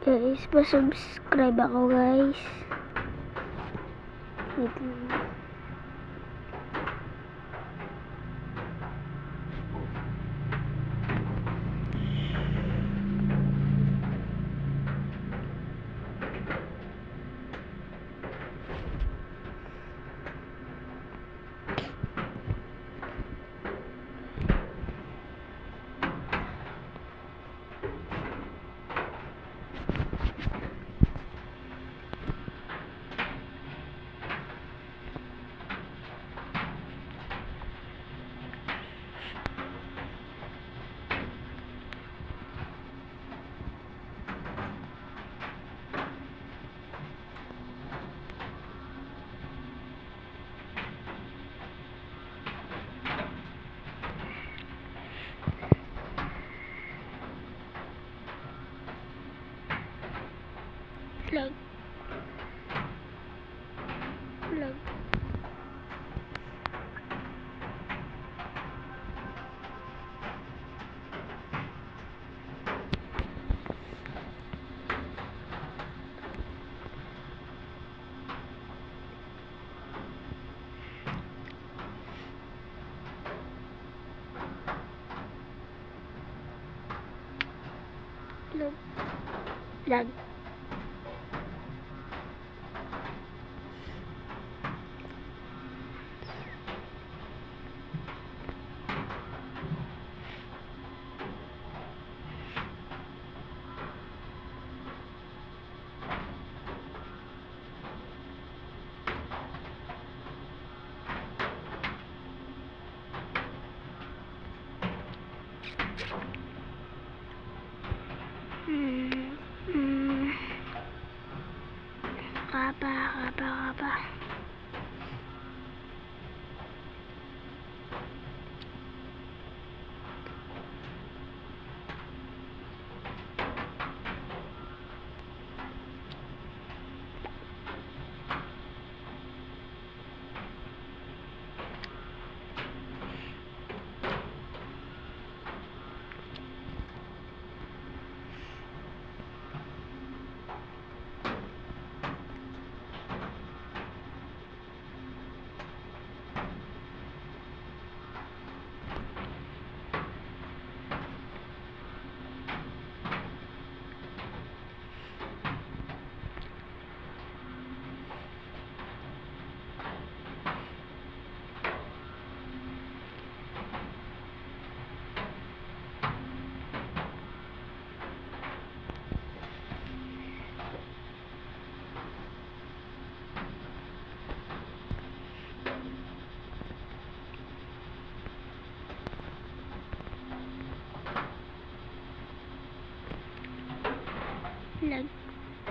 Guys, pa-subscribe ako guys. Wait lang. Vlog. Vlog. Kapa.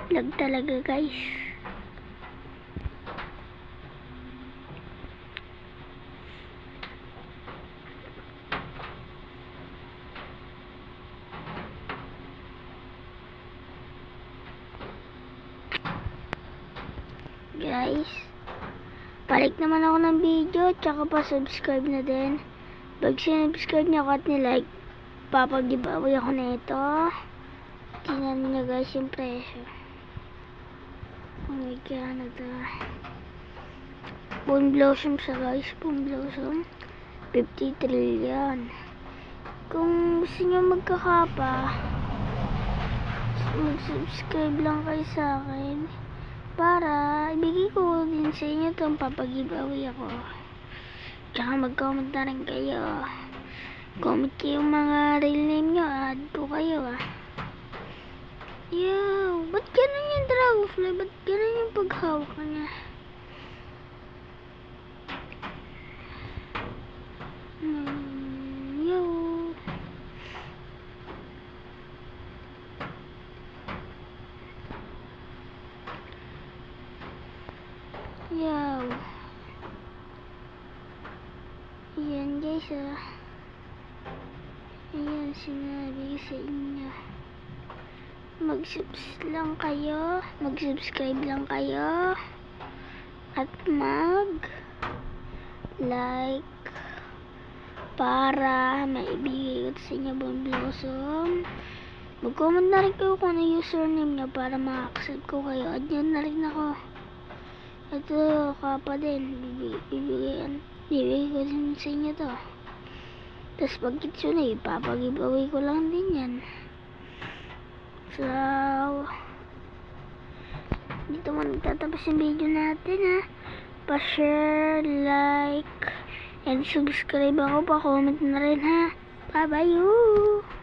Vlog talaga guys. Balik naman ako ng video, tsaka pa-subscribe na din. Pag sinubscribe niyo ako at nilike, papag-giveaway ako na ito. Tingnan niyo guys yung presyo. Oh my god, Bone Blossom sa guys, Bone Blossom 50 trillion. Kung gusto niyo magkakapa, mag-subscribe lang kayo sa akin para ibigay ko din sa inyo itong papag-giveaway ako. Tsaka mag-comment na rin kayo. Comment kayo mga real name nyo, add ko kayo Yo, ba't ganun yung Dragonfly? Ba't ganun yung paghawak niya? Yo. Yo. Ayan guys Ayan, sinabi ko sa inyo. Mag-subscribe lang kayo at mag-like para maibigay ko sa inyo Bone Blossom Mag-comment na rin kayo kung ano yung username nyo para ma-accept ko kayo. Add nyo na rin ako. Ito, kapa din. Bibigay ko din sa inyo to. Tapos pag kitsune, ipapagiveaway ko lang din yan. So, dito mo nagtatapos yung video natin ha. Pa-share, like, and subscribe ako. Pa-comment na rin ha. Bye-bye!